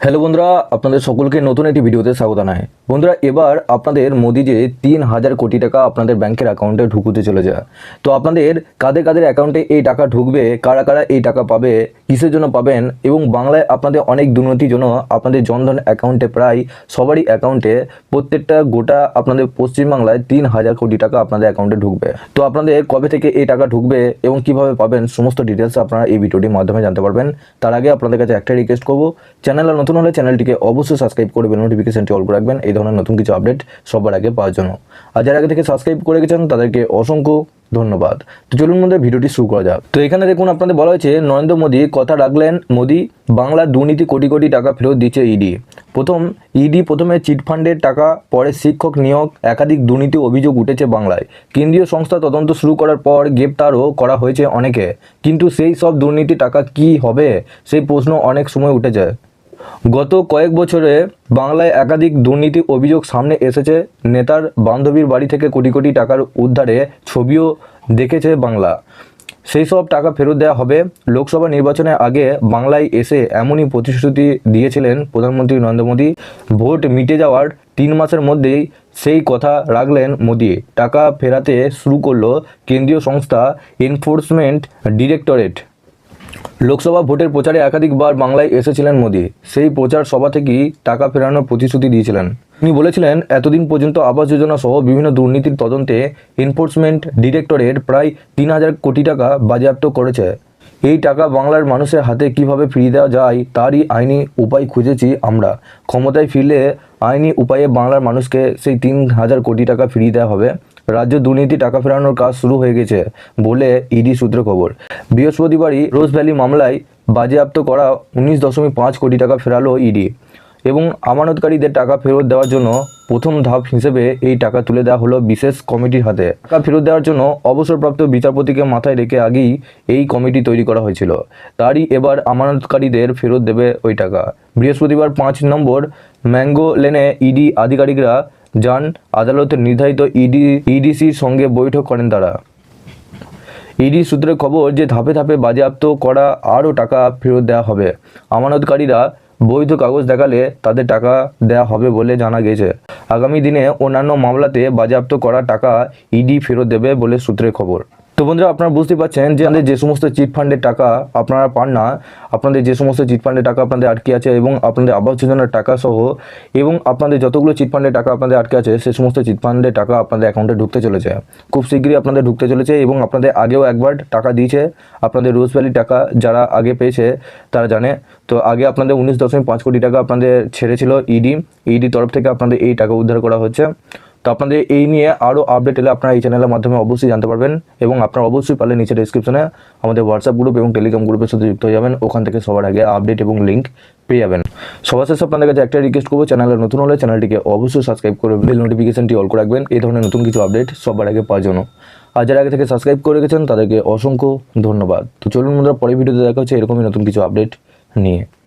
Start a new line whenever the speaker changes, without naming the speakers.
Hello বন্ধুরা, আপনাদের সকলকে নতুন একটি ভিডিওতে স্বাগত জানাই। বন্ধুরা, এবার আপনাদের মোদি যে 3,000 কোটি টাকা আপনাদের ব্যাংকের অ্যাকাউন্টে ঢুকতে চলে যায়। তো আপনাদের কাদের কাদের অ্যাকাউন্টে এই টাকা ঢুকবে, কারা কারা এই টাকা পাবে, কিসের জন্য পাবেন, এবং বাংলায় আপনাদের অনেক দুর্নীতির জন্য আপনাদের জনধন অ্যাকাউন্টে প্রায় সবারই অ্যাকাউন্টে প্রত্যেকটা গোটা আপনাদের পশ্চিমবাংলায় 3,000 কোটি টাকা আপনাদের অ্যাকাউন্টে ঢুকবে। তো আপনাদের কবে থেকে এই টাকা ঢুকবে এবং কিভাবে পাবেন সমস্ত ডিটেলস আপনারা এই ভিডিওটির মাধ্যমে জানতে পারবেন। তার আগে আপনাদের কাছে একটা রিকোয়েস্ট করবো, চ্যানেলে নতুন হলে চ্যানেলটিকে অবশ্যই সাবস্ক্রাইব করে নোটিফিকেশনটি অল করে রাখবেন এই ধরনের নতুন কিছু আপডেট সবার আগে পাওয়ার জন্য। আর যারা আগে থেকে সাবস্ক্রাইব করে গেছেন তাদেরকে অসংখ্য ধন্যবাদ। তো চলুন মধ্যে ভিডিওটি শুরু করা যাক। তো এখানে দেখুন আপনাদের বলা হয়েছে নরেন্দ্র মোদী কথা রাখলেন। মোদী বাংলার দুর্নীতি কোটি কোটি টাকা ফেরত দিচ্ছে ইডি। প্রথমে চিটফান্ডের টাকা, পরে শিক্ষক নিয়োগ, একাধিক দুর্নীতি অভিযোগ উঠেছে বাংলায়। কেন্দ্রীয় সংস্থা তদন্ত শুরু করার পর গ্রেপ্তারও করা হয়েছে অনেকে, কিন্তু সেই সব দুর্নীতি টাকা কি হবে সেই প্রশ্ন অনেক সময় উঠে যায়। গত কয়েক বছরে বাংলায় একাধিক দুর্নীতি অভিযোগ সামনে এসেছে। নেতার বান্ধবীর বাড়ি থেকে কোটি কোটি টাকার উদ্ধারে ছবিও দেখেছে বাংলা। সেই সব টাকা ফেরত দেওয়া হবে। লোকসভা নির্বাচনের আগে বাংলায় এসে এমনই প্রতিশ্রুতি দিয়েছিলেন প্রধানমন্ত্রী নরেন্দ্র মোদী। ভোট মিটে যাওয়ার 3 মাসের মধ্যেই সেই কথা রাখলেন মোদী। টাকা ফেরাতে শুরু করলো কেন্দ্রীয় সংস্থা এনফোর্সমেন্ট ডিরেক্টরেট। লোকসভা ভোটের প্রচারে একাধিকবার বাংলায় এসেছিলেন মোদী। সেই প্রচার সভা থেকেই টাকা ফেরানোর প্রতিশ্রুতি দিয়েছিলেন। তিনি বলেছিলেন, এতদিন পর্যন্ত আবাস যোজনা সহ বিভিন্ন দুর্নীতির তদন্তে এনফোর্সমেন্ট ডিরেক্টরেট প্রায় 3,000 কোটি টাকা বাজেয়াপ্ত করেছে। এই টাকা বাংলার মানুষের হাতে কিভাবে ফিরিয়ে দেওয়া যায় তারই আইনি উপায় খুঁজেছি আমরা। ক্ষমতায় ফিরলে আইনি উপায়ে বাংলার মানুষকে সেই 3,000 কোটি টাকা ফিরিয়ে দেওয়া হবে। রাজ্য দুর্নীতি টাকা ফেরানোর কাজ শুরু হয়ে গেছে বলে ইডি সূত্রে খবর। বৃহস্পতিবারই রোজ ভ্যালি মামলায় বাজেয়াপ্ত করা 19.5 কোটি টাকা ফেরালো ইডি, এবং আমানতকারীদের টাকা ফেরত দেওয়ার জন্য প্রথম ধাপ হিসেবে এই টাকা তুলে দেওয়া হলো বিশেষ কমিটির হাতে। টাকা ফেরত দেওয়ার জন্য অবসরপ্রাপ্ত বিচারপতিকে মাথায় রেখে আগেই এই কমিটি তৈরি করা হয়েছিল। তারই এবার আমানতকারীদের ফেরত দেবে ওই টাকা। বৃহস্পতিবার 5 নম্বর ম্যাঙ্গো লেনে ইডি আধিকারিকরা যান। আদালতের নির্ধারিত ইডিসির সঙ্গে বৈঠক করেন তারা। ইডি সূত্রে খবর যে ধাপে ধাপে বাজেয়াপ্ত করা আরও টাকা ফেরত দেওয়া হবে। আমানতকারীরা বৈধ কাগজ দেখালে তাদের টাকা দেওয়া হবে বলে জানা গেছে। আগামী দিনে অন্যান্য মামলাতে বাজেয়াপ্ত করা টাকা ইডি ফেরত দেবে বলে সূত্রের খবর। তো বন্ধুরা, আপনারা বুঝতে পারছেন যে আমাদের যে সমস্ত চিটফান্ডের টাকা আপনারা পান না, আপনাদের যে সমস্ত চিটফান্ডের টাকা আপনাদের আটকে আছে এবং আপনাদের আবাস যোজনার টাকা সহ এবং আপনাদের যতগুলো চিটফান্ডের টাকা আপনাদের আটকে আছে সেই সমস্ত চিটফান্ডের টাকা আপনাদের অ্যাকাউন্টে ঢুকতে চলেছে। খুব শীঘ্রই আপনাদের ঢুকতে চলেছে এবং আপনাদের আগেও একবার টাকা দিয়েছে। আপনাদের রোজ ভ্যালির টাকা যারা আগে পেয়েছে তারা জানে। তো আগে আপনাদের 19.5 কোটি টাকা আপনাদের ছেড়েছিল ইডি তরফ থেকে আপনাদের এই টাকা উদ্ধার করা হচ্ছে। তো আপনাদের এই নিয়ে আরও আপডেট এলে আপনারা এই চ্যানেলের মাধ্যমে অবশ্যই জানতে পারবেন, এবং আপনারা অবশ্যই পারলে নিচে ডেসক্রিপশনে আমাদের হোয়াটসঅ্যাপ গ্রুপ এবং টেলিগ্রাম গ্রুপের সাথে যুক্ত হয়ে যাবেন। ওখান থেকে সবার আগে আপডেট এবং লিঙ্ক পেয়ে যাবেন। সবার শেষে আপনাদের কাছে একটা রিকোয়েস্ট করবো, চ্যানেলে নতুন হলে চ্যানেলটিকে অবশ্যই সাবস্ক্রাইব করে বেল নোটিফিকেশনটি অল করে রাখবেন এই ধরনের নতুন কিছু আপডেট সবার আগে পাওয়ার জন্য। আর যারা আগে থেকে সাবস্ক্রাইব করে গেছেন তাদেরকে অসংখ্য ধন্যবাদ। তো চলুন বন্ধুরা, পরের ভিডিওতে দেখা হচ্ছে এরকমই নতুন কিছু আপডেট নিয়ে।